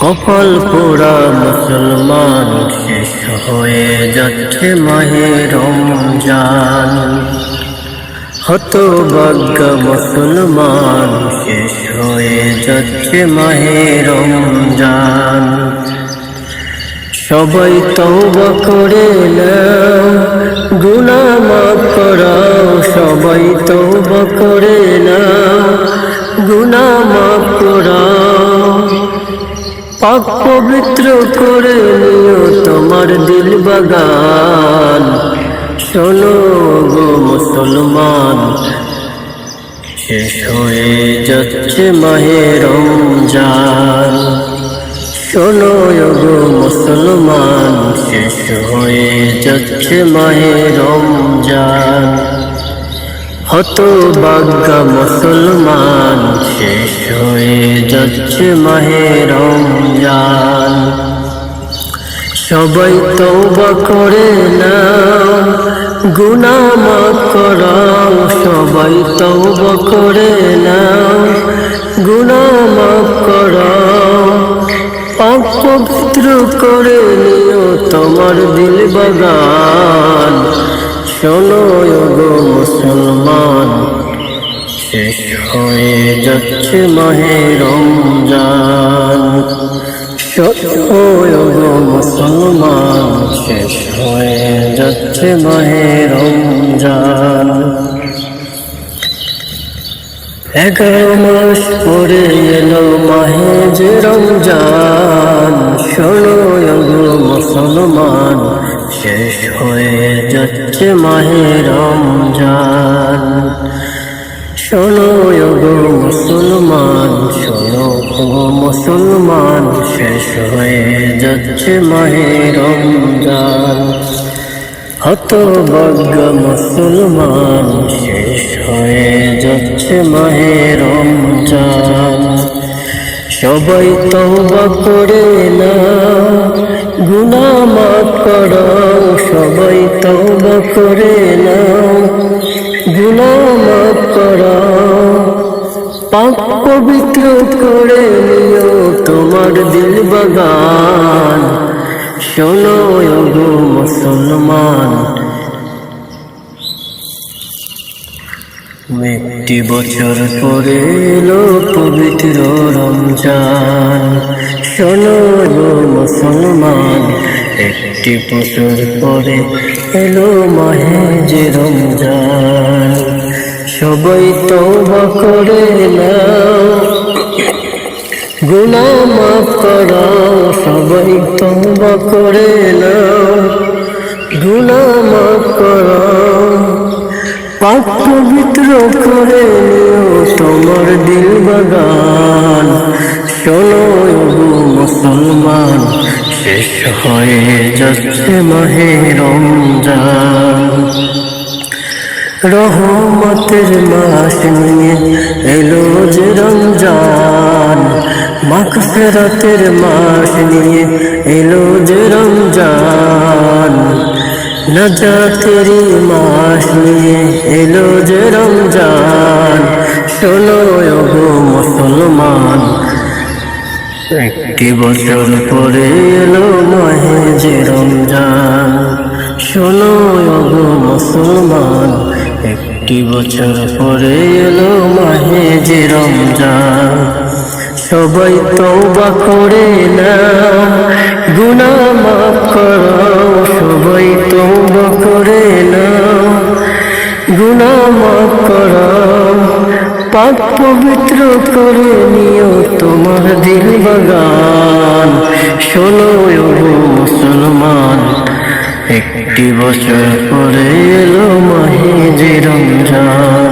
কপাল পোড়া মুসলমান, শেষ হয়ে যাচ্ছে মাহে রমজান। হতভাগ্য মুসলমান, শেষ হয়ে যাচ্ছে মাহে রমজান। সবাই তওবা করে নাও, গুনাহ মাফ করাও। সবাই তওবা করে নাও, গুনাহ মাফ করাও। পাক পবিত্র করে নিও তোমার দিল বাগান। শোনো গো মুসলমান, শেষ হয়ে যাচ্ছে মাহে রমজান। শোনো গো মুসলমান, শেষ হয়ে যাচ্ছে মাহে রমজান। হতভাগ্য মুসলমান, শেষ হয়ে যাচ্ছে মাহে রমজান। সবাই তওবা করে নাও, গুনাহ মাফ করাও। সবাই তওবা করে নাও, গুনাহ মাফ করাও। পাক পবিত্র করে নিও তোমার দিল বাগান। শোনো গো মুসলমান, শেষ হয়ে যাচ্ছে মাহে রমজান। শোনো গো মুসলমান, শেষ হয়ে যাচ্ছে মাহে রমজান। 11 মাস পরে এলো মাহে যে রমজান। শোনো গো মুসলমান, শেষ হয়ে যাচ্ছে মাহে রমজান। শোনো গো মুসলমান, শোনো গো মুসলমান, শেষ হয়ে যাচ্ছে মাহে রমজান। হতভাগ্য মুসলমান, শেষ হয়ে যাচ্ছে মাহে রমজান। সবাই তওবা করে নাও, গুনাহ মাফ করাও। সবাই তওবা করে নাও, গুনাহ মাফ করাও। পাক পবিত্র করে নিও তোমার দিল বাগান। শোনো গো মুসলমান, একটি বছর পরে এলো পবিত্র রমজান। শোনো গো মুসলমান, একটি বছর পরে এলো মাহে যে রমজান। সবাই তওবা করে নাও, গুনাহ মাফ করাও। সবাই তওবা করে নাও, গুনাহ মাফ করাও। পাক পবিত্র করে নিও তোমার দিল বাগান। শোনো গো মুসলমান, শেষ হয়ে যাচ্ছে মাহে রমজান। রহমতের মাস নিয়ে এলো যে রমজান। মাগফিরাতের মাস নিয়ে এলো যে রমজান। নাজাতেরি মাস নিয়ে এলো যে রমজান। শোনো গো মুসলমান, একটি বছর পরে এলো মাহে যে রমজান। শোনো গো মুসলমান, একটি বছর পরে এলো মাহে যে রমজান। সবাই তওবা করে নাও, গুনাহ মাফ করাও। সবাই তওবা করে নাও, গুনাহ মাফ করাও। পাক পবিত্র করে নিও তোমার দিল বাগান। শোনো গো মুসলমান, একটি বছর পরে এলো মাহে যে রমজান।